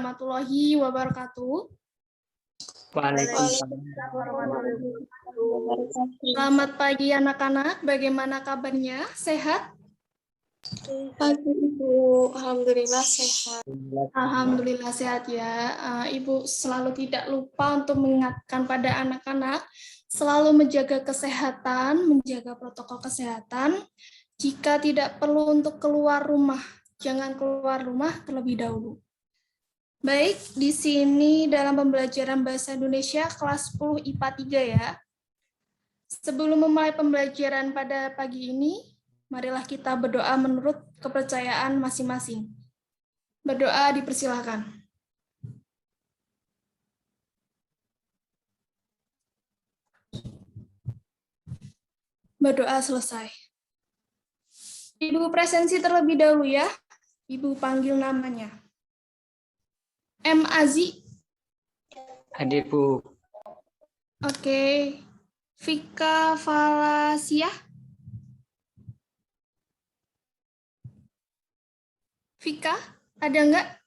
warahmatullahi wabarakatuh. Waalaikumsalam. Selamat pagi anak-anak, bagaimana kabarnya? Sehat? Pagi Ibu, alhamdulillah sehat. Alhamdulillah sehat ya. Ibu selalu tidak lupa untuk mengingatkan pada anak-anak selalu menjaga kesehatan, menjaga protokol kesehatan. Jika tidak perlu untuk keluar rumah, jangan keluar rumah terlebih dahulu. Baik, di sini dalam pembelajaran Bahasa Indonesia kelas 10 IPA 3 ya. Sebelum memulai pembelajaran pada pagi ini, marilah kita berdoa menurut kepercayaan masing-masing. Berdoa dipersilakan. Berdoa selesai. Ibu presensi terlebih dahulu ya. Ibu panggil namanya. M. Azi. Hadir, Bu. Oke. Vika Falasia. Vika, ada enggak?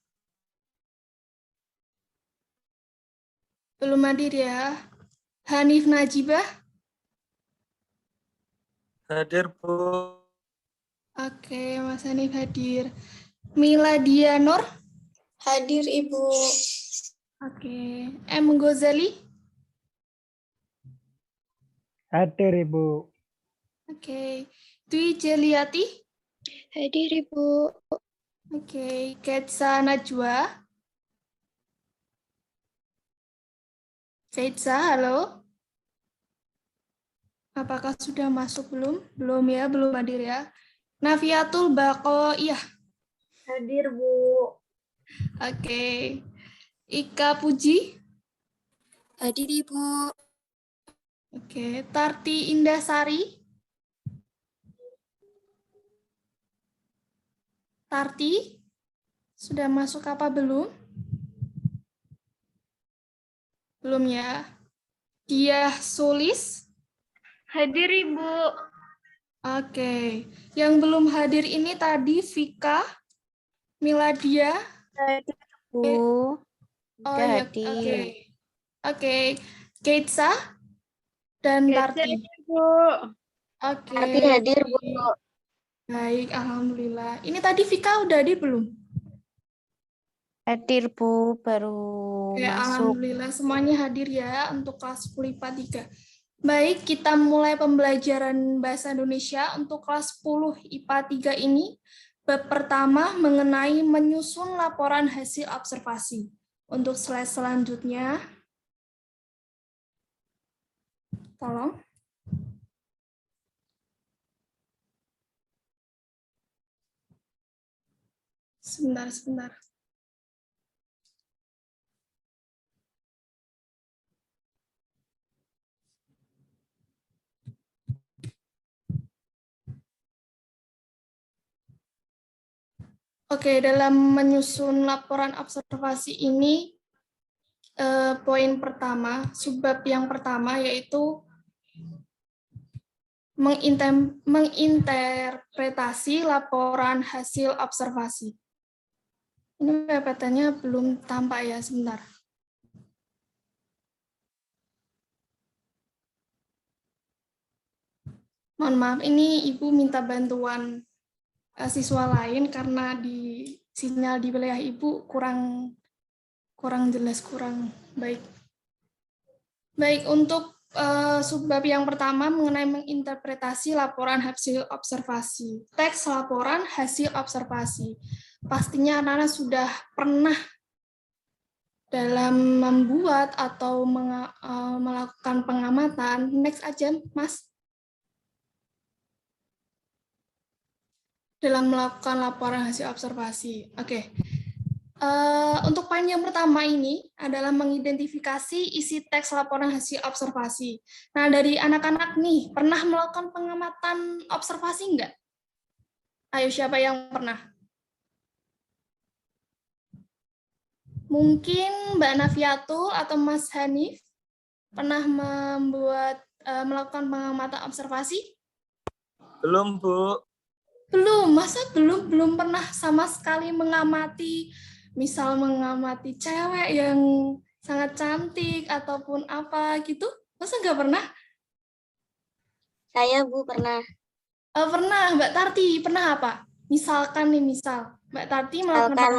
Belum hadir ya. Hanif Najibah. Hadir, Bu. Oke, Mas Hanif hadir. Miladia Nur. Hadir Ibu. Oke. M. Ghazali. Hadir Ibu. Oke. Dwi Jeliati. Hadir Ibu. Oke. Ketsa Najwa. Ketsa, halo. Apakah sudah masuk belum? Belum ya, belum hadir ya. Nafiatul Baqoiyah. Hadir, Bu. Oke. Ika Puji. Hadir Ibu. Oke. Tarti Indasari. Tarti, sudah masuk apa belum? Belum ya. Diah Sulis. Hadir, Ibu. Oke. Yang belum hadir ini tadi Vika, Miladia. Hadir Bu. Oh ya, oke. Oke. Keitsa dan Tarti. Bu. Oke. Hadir Bu. Baik, alhamdulillah. Ini tadi Vika udah hadir belum? Hadir Bu, baru Oke, masuk. alhamdulillah semuanya hadir ya untuk kelas 10 IPA 3. Baik, kita mulai pembelajaran Bahasa Indonesia untuk kelas 10 IPA 3 ini. Bab pertama mengenai menyusun laporan hasil observasi. Untuk slide selanjutnya, tolong. Sebentar. Oke, dalam menyusun laporan observasi ini, poin pertama, subbab yang pertama yaitu menginterpretasi laporan hasil observasi. Ini PPT-nya belum tampak ya, sebentar. Mohon maaf, ini Ibu minta bantuan siswa lain karena di sinyal di wilayah Ibu kurang jelas, kurang baik. Baik, untuk subbab yang pertama mengenai menginterpretasi laporan hasil observasi. Teks laporan hasil observasi. Pastinya anak-anak sudah pernah dalam membuat atau melakukan pengamatan. Next aja, Mas. Dalam melakukan laporan hasil observasi. Oke. Untuk poin yang pertama ini adalah mengidentifikasi isi teks laporan hasil observasi. Nah, dari anak-anak nih, pernah melakukan pengamatan observasi enggak? Ayo, siapa yang pernah? Mungkin Mbak Nafiatul atau Mas Hanif pernah melakukan pengamatan observasi? Belum, Bu. Belum, masa belum pernah sama sekali mengamati Misal mengamati cewek yang sangat cantik ataupun apa gitu? Masa nggak pernah? Saya Bu pernah. Pernah, Mbak Tarti. Pernah apa? Misalkan nih, misal. Mbak Tarti melakukan Misalkan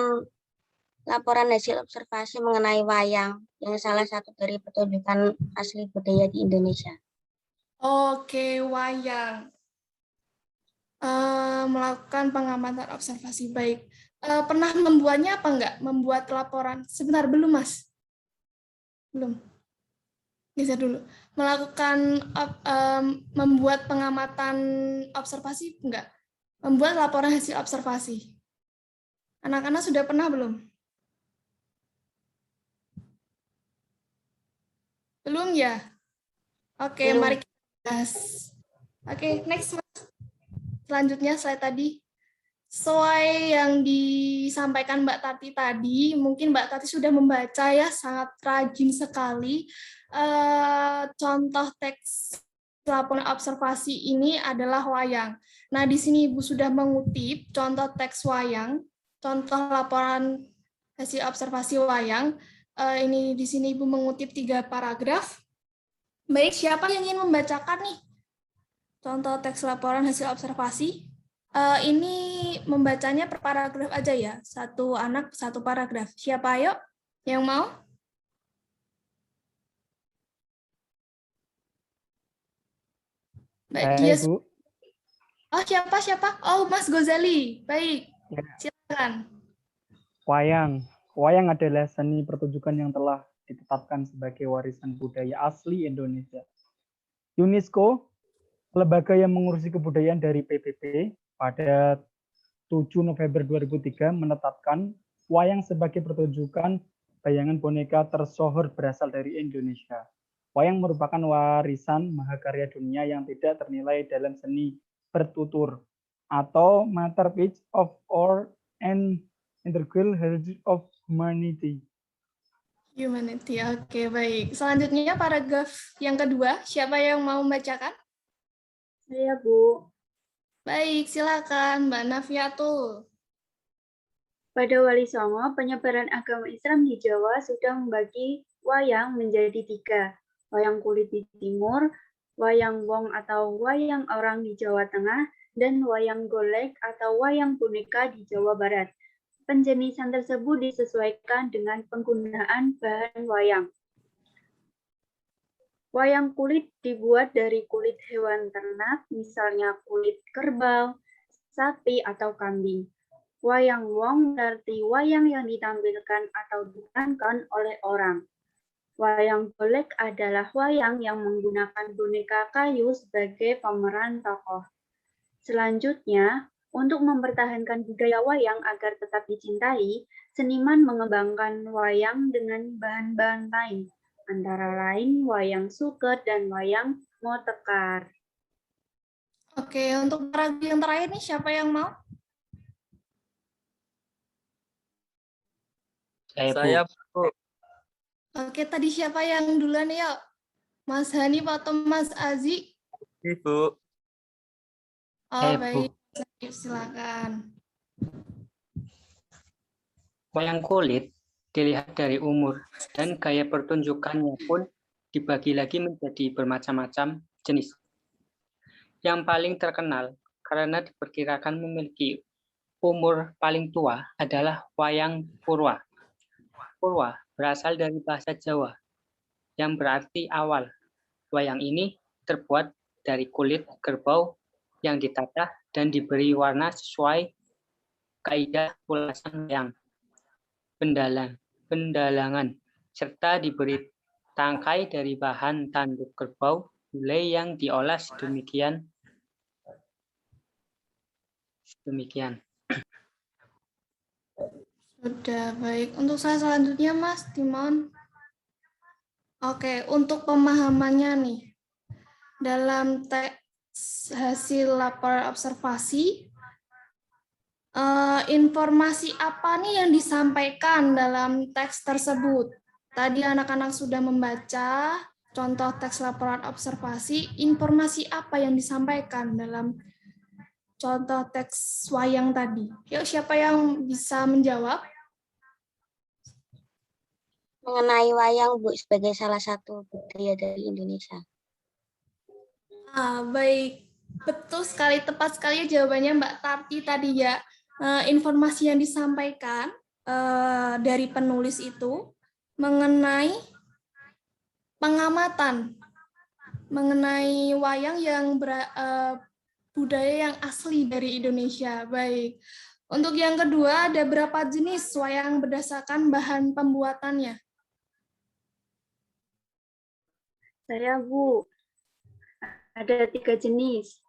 laporan hasil observasi mengenai wayang yang salah satu dari pertunjukan asli budaya di Indonesia. Oke, wayang. Melakukan pengamatan observasi. Baik. Pernah membuatnya apa enggak? Membuat laporan? Sebentar, belum, Mas. Belum. Geser dulu. Melakukan membuat pengamatan observasi enggak? Membuat laporan hasil observasi. Anak-anak sudah pernah belum? Belum ya? Oke, Belum. mari kita bahas. Oke, next, Mas. Selanjutnya saya tadi sesuai yang disampaikan Mbak Tati tadi, mungkin Mbak Tati sudah membaca ya, sangat rajin sekali. Contoh teks laporan observasi ini adalah wayang. Nah, di sini Ibu sudah mengutip contoh teks wayang, contoh laporan hasil observasi wayang. Ini di sini Ibu mengutip 3 paragraf. Baik, siapa yang ingin membacakan nih? Contoh teks laporan hasil observasi. Ini membacanya per paragraf aja ya. Satu anak, satu paragraf. Siapa ayo yang mau? Mbak Dia. Ibu. Oh, siapa? Oh, Mas Gozali. Baik, Ya. silakan. Wayang. Wayang adalah seni pertunjukan yang telah ditetapkan sebagai warisan budaya asli Indonesia. UNESCO, lembaga yang mengurusi kebudayaan dari PBB, pada 7 November 2003 menetapkan wayang sebagai pertunjukan bayangan boneka tersohor berasal dari Indonesia. Wayang merupakan warisan mahakarya dunia yang tidak ternilai dalam seni bertutur atau masterpiece of art and integral heritage of humanity. Humanity, oke, baik. Selanjutnya paragraf yang kedua, siapa yang mau membacakan? Saya, Bu. Baik, silakan Mbak Nafiatul. Pada Wali Songo, penyebaran agama Islam di Jawa sudah membagi wayang menjadi 3. Wayang kulit di timur, wayang wong atau wayang orang di Jawa Tengah, dan wayang golek atau wayang boneka di Jawa Barat. Penjenisan tersebut disesuaikan dengan penggunaan bahan wayang. Wayang kulit dibuat dari kulit hewan ternak, misalnya kulit kerbau, sapi, atau kambing. Wayang wong berarti wayang yang ditampilkan atau diperankan oleh orang. Wayang golek adalah wayang yang menggunakan boneka kayu sebagai pemeran tokoh. Selanjutnya, untuk mempertahankan budaya wayang agar tetap dicintai, seniman mengembangkan wayang dengan bahan-bahan lain, antara lain wayang suket dan wayang motekar. Oke, untuk paragraf yang terakhir nih, siapa yang mau? Saya, Bu. Oke, tadi siapa yang duluan ya? Mas Hanif atau Mas Azi? Ibu. Oh, Bu. baik. Silakan. Wayang kulit dilihat dari umur dan gaya pertunjukannya pun dibagi lagi menjadi bermacam-macam jenis. Yang paling terkenal karena diperkirakan memiliki umur paling tua adalah wayang purwa. Purwa berasal dari bahasa Jawa yang berarti awal. Wayang ini terbuat dari kulit kerbau yang ditata dan diberi warna sesuai kaidah ulasan wayang, pendalangan, serta diberi tangkai dari bahan tanduk kerbau gulai yang diolah sedemikian. Sudah, baik. Untuk saya selanjutnya, Mas Timon. Oke, untuk pemahamannya nih. Dalam teks hasil laporan observasi, informasi apa nih yang disampaikan dalam teks tersebut? Tadi anak-anak sudah membaca contoh teks laporan observasi, informasi apa yang disampaikan dalam contoh teks wayang tadi? Yuk, siapa yang bisa menjawab? Mengenai wayang, Bu, sebagai salah satu budaya dari Indonesia. Baik, betul sekali, tepat sekali jawabannya Mbak Tati tadi ya. Informasi yang disampaikan dari penulis itu mengenai pengamatan mengenai wayang yang budaya yang asli dari Indonesia. Baik. Untuk yang kedua, ada berapa jenis wayang berdasarkan bahan pembuatannya? Saya, Bu. Ada 3 jenis.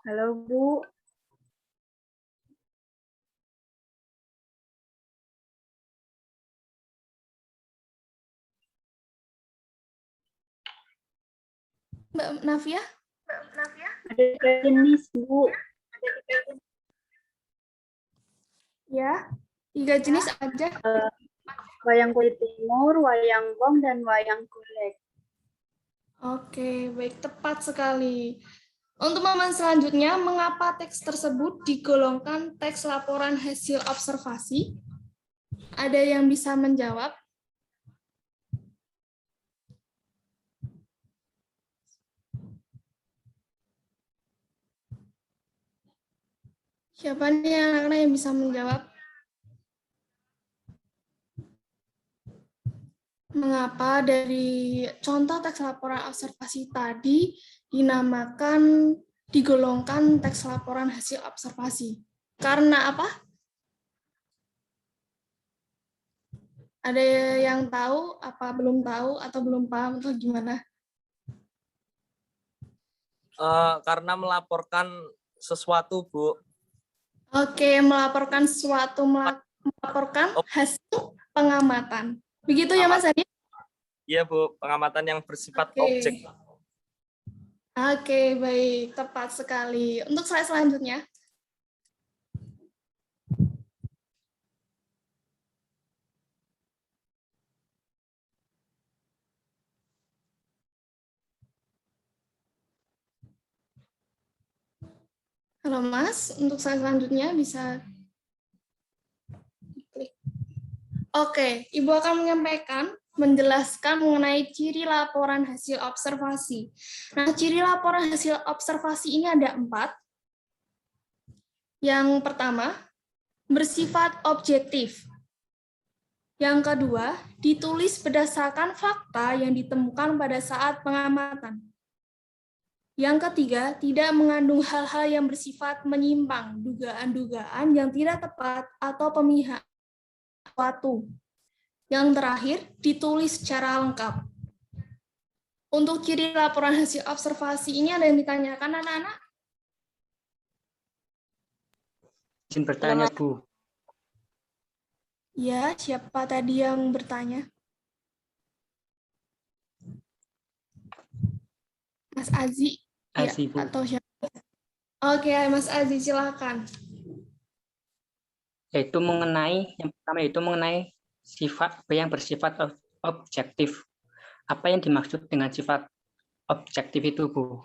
Halo, Bu. Mbak Navia? Ada 3 jenis, Bu. Ya, 3 jenis aja. Wayang kulit timur, wayang wong, dan wayang golek. Oke, baik, tepat sekali. Untuk momen selanjutnya, mengapa teks tersebut digolongkan teks laporan hasil observasi? Ada yang bisa menjawab? Siapa nih anak-anak yang bisa menjawab? Mengapa dari contoh teks laporan observasi tadi digolongkan teks laporan hasil observasi? Karena apa? Ada yang tahu, apa belum tahu, atau belum paham, atau gimana? Karena melaporkan sesuatu, Bu. Oke, melaporkan hasil pengamatan. Begitu ya, Mas Adi? Iya, Bu. Pengamatan yang bersifat objek. Oke, baik. Tepat sekali. Untuk slide selanjutnya. Halo Mas, untuk slide selanjutnya bisa diklik. Oke, Ibu akan menjelaskan mengenai ciri laporan hasil observasi. Nah, ciri laporan hasil observasi ini ada 4. Yang pertama, bersifat objektif. Yang kedua, ditulis berdasarkan fakta yang ditemukan pada saat pengamatan. Yang ketiga, tidak mengandung hal-hal yang bersifat menyimpang, dugaan-dugaan yang tidak tepat, atau pemihak suatu. Yang terakhir, ditulis secara lengkap. Untuk ciri laporan hasil observasi ini ada yang ditanyakan anak-anak? Izin bertanya, Bu. Ya, siapa tadi yang bertanya? Mas Azi? Azi, Ya, Bu. atau siapa? Oke, Mas Azi, silakan. Yang pertama itu mengenai sifat yang bersifat objektif. Apa yang dimaksud dengan sifat objektif itu, Bu?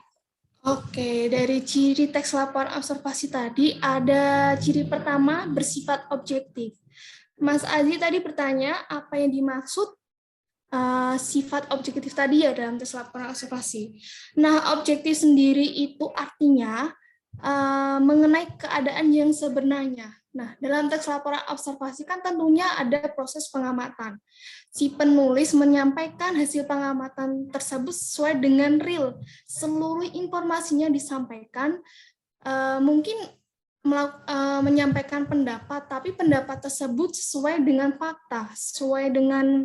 Oke, dari ciri teks laporan observasi tadi ada ciri pertama bersifat objektif. Mas Azi tadi bertanya apa yang dimaksud sifat objektif tadi ya dalam tes laporan observasi. Nah, objektif sendiri itu artinya mengenai keadaan yang sebenarnya. Nah, dalam teks laporan observasi kan tentunya ada proses pengamatan. Si penulis menyampaikan hasil pengamatan tersebut sesuai dengan real. Seluruh informasinya disampaikan, mungkin menyampaikan pendapat, tapi pendapat tersebut sesuai dengan fakta, sesuai dengan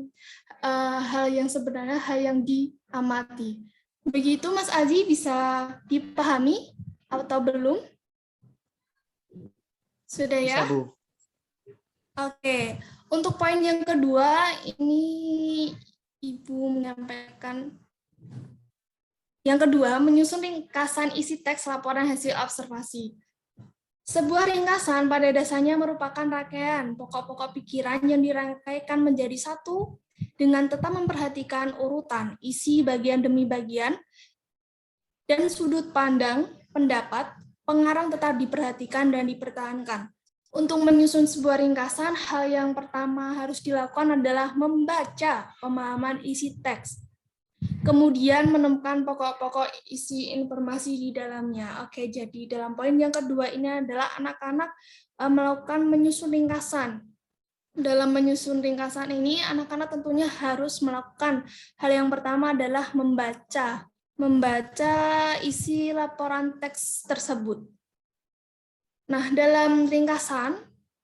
hal yang sebenarnya, hal yang diamati. Begitu Mas Aji, bisa dipahami atau belum? Sudah ya? Bisa, Bu. Oke, untuk poin yang kedua, ini Ibu menyampaikan. Yang kedua, menyusun ringkasan isi teks laporan hasil observasi. Sebuah ringkasan pada dasarnya merupakan rangkaian pokok-pokok pikiran yang dirangkaikan menjadi satu dengan tetap memperhatikan urutan, isi bagian demi bagian dan sudut pandang, pendapat, pengarang tetap diperhatikan dan dipertahankan. Untuk menyusun sebuah ringkasan, hal yang pertama harus dilakukan adalah membaca pemahaman isi teks. Kemudian menemukan pokok-pokok isi informasi di dalamnya. Oke, jadi dalam poin yang kedua ini adalah anak-anak melakukan menyusun ringkasan. Dalam menyusun ringkasan ini, anak-anak tentunya harus melakukan hal yang pertama adalah membaca isi laporan teks tersebut. Nah, dalam ringkasan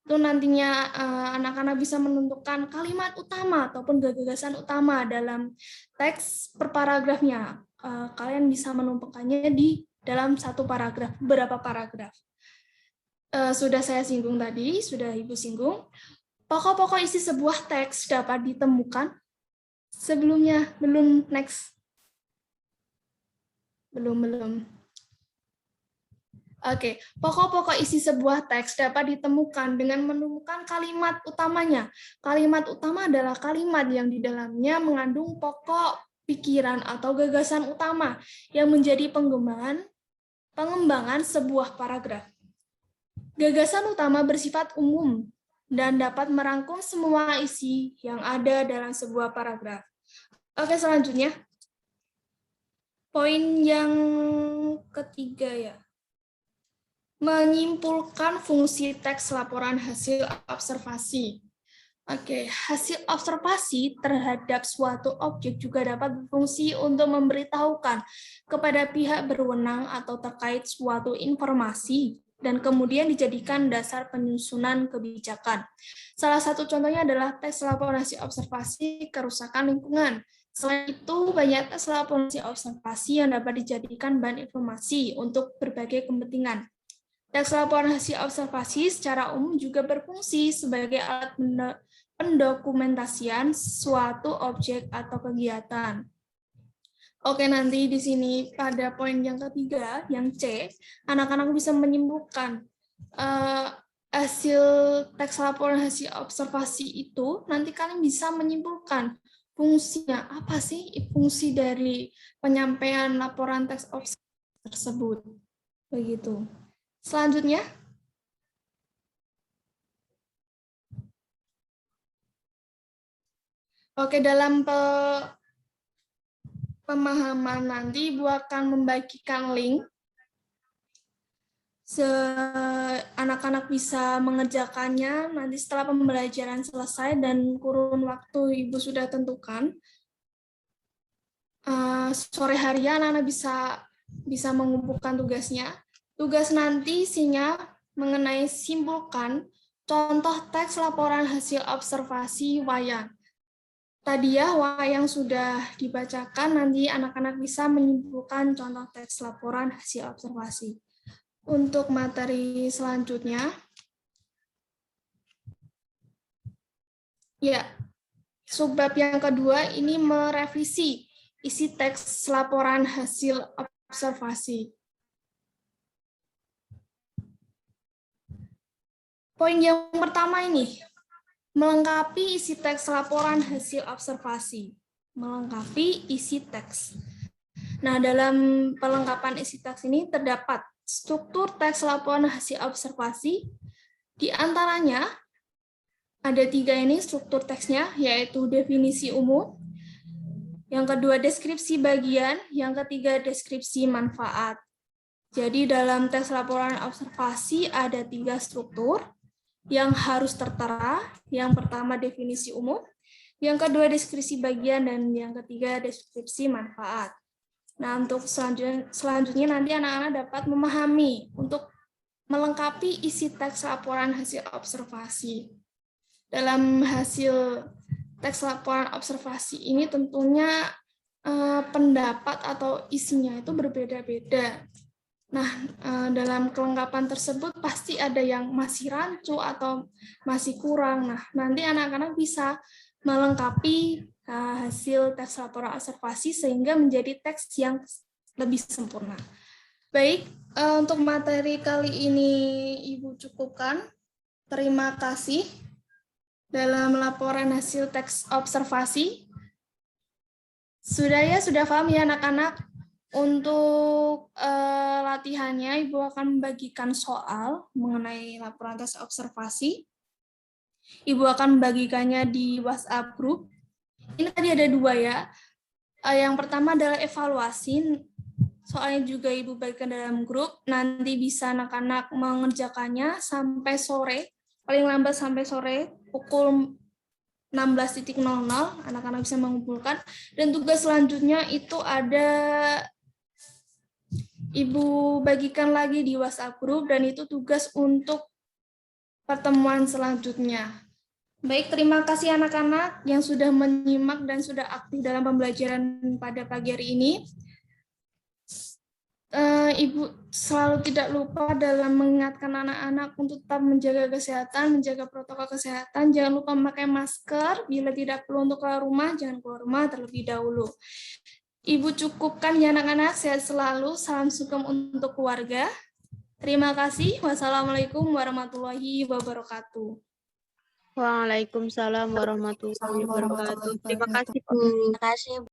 itu nantinya anak-anak bisa menentukan kalimat utama ataupun gagasan utama dalam teks per paragrafnya. Kalian bisa menumpukkannya di dalam satu paragraf, beberapa paragraf. Sudah saya singgung tadi, sudah Ibu singgung. Pokok-pokok isi sebuah teks dapat ditemukan sebelumnya, belum next. Belum. Oke, pokok-pokok isi sebuah teks dapat ditemukan dengan menemukan kalimat utamanya. Kalimat utama adalah kalimat yang di dalamnya mengandung pokok pikiran atau gagasan utama yang menjadi pengembangan sebuah paragraf. Gagasan utama bersifat umum dan dapat merangkum semua isi yang ada dalam sebuah paragraf. Oke, selanjutnya. Poin yang ketiga ya. Menyimpulkan fungsi teks laporan hasil observasi. Oke, hasil observasi terhadap suatu objek juga dapat berfungsi untuk memberitahukan kepada pihak berwenang atau terkait suatu informasi dan kemudian dijadikan dasar penyusunan kebijakan. Salah satu contohnya adalah teks laporan hasil observasi kerusakan lingkungan. Selain itu, banyak teks laporan hasil observasi yang dapat dijadikan bahan informasi untuk berbagai kepentingan. Teks laporan hasil observasi secara umum juga berfungsi sebagai alat pendokumentasian suatu objek atau kegiatan. Oke, nanti di sini pada poin yang ketiga, yang C, anak-anak bisa menyimpulkan hasil teks laporan hasil observasi itu, nanti kalian bisa menyimpulkan fungsinya. Apa sih fungsi dari penyampaian laporan teks observasi tersebut? Begitu. Selanjutnya, oke, dalam pemahaman nanti Ibu akan membagikan link. Anak-anak bisa mengerjakannya nanti setelah pembelajaran selesai dan kurun waktu Ibu sudah tentukan. Sore hari anak-anak bisa mengumpulkan tugasnya. Tugas nanti isinya mengenai simpulkan contoh teks laporan hasil observasi wayang. Tadi ya, wayang sudah dibacakan, nanti anak-anak bisa menyimpulkan contoh teks laporan hasil observasi. Untuk materi selanjutnya, ya, subbab yang kedua ini merevisi isi teks laporan hasil observasi. Poin yang pertama ini, melengkapi isi teks laporan hasil observasi. Melengkapi isi teks. Nah, dalam pelengkapan isi teks ini terdapat struktur teks laporan hasil observasi. Di antaranya, ada 3 ini struktur teksnya, yaitu definisi umum, yang kedua deskripsi bagian, yang ketiga deskripsi manfaat. Jadi dalam teks laporan observasi ada 3 struktur yang harus tertera. Yang pertama definisi umum, yang kedua deskripsi bagian, dan yang ketiga deskripsi manfaat. Nah, untuk selanjutnya nanti anak-anak dapat memahami untuk melengkapi isi teks laporan hasil observasi. Dalam hasil teks laporan observasi ini tentunya pendapat atau isinya itu berbeda-beda. Nah, dalam kelengkapan tersebut pasti ada yang masih rancu atau masih kurang. Nah, nanti anak-anak bisa melengkapi hasil teks laporan observasi sehingga menjadi teks yang lebih sempurna. Baik, untuk materi kali ini Ibu cukupkan. Terima kasih. Dalam laporan hasil teks observasi. Sudah ya, sudah paham ya anak-anak? Untuk latihannya, Ibu akan membagikan soal mengenai laporan tes observasi. Ibu akan membagikannya di WhatsApp group. Ini tadi ada 2 ya. Yang pertama adalah evaluasi. Soalnya juga Ibu bagikan dalam grup. Nanti bisa anak-anak mengerjakannya sampai sore. Paling lambat sampai sore pukul 16.00 anak-anak bisa mengumpulkan. Dan tugas selanjutnya itu ada Ibu bagikan lagi di WhatsApp group dan itu tugas untuk pertemuan selanjutnya. Baik, terima kasih anak-anak yang sudah menyimak dan sudah aktif dalam pembelajaran pada pagi hari ini. Ibu selalu tidak lupa dalam mengingatkan anak-anak untuk tetap menjaga kesehatan, menjaga protokol kesehatan. Jangan lupa memakai masker. Bila tidak perlu untuk keluar rumah, jangan keluar rumah terlebih dahulu. Ibu cukupkan ya anak-anak, sehat selalu. Salam sukam untuk keluarga. Terima kasih. Wassalamualaikum warahmatullahi wabarakatuh. Waalaikumsalam warahmatullahi wabarakatuh. Terima kasih, Bu. Terima kasih.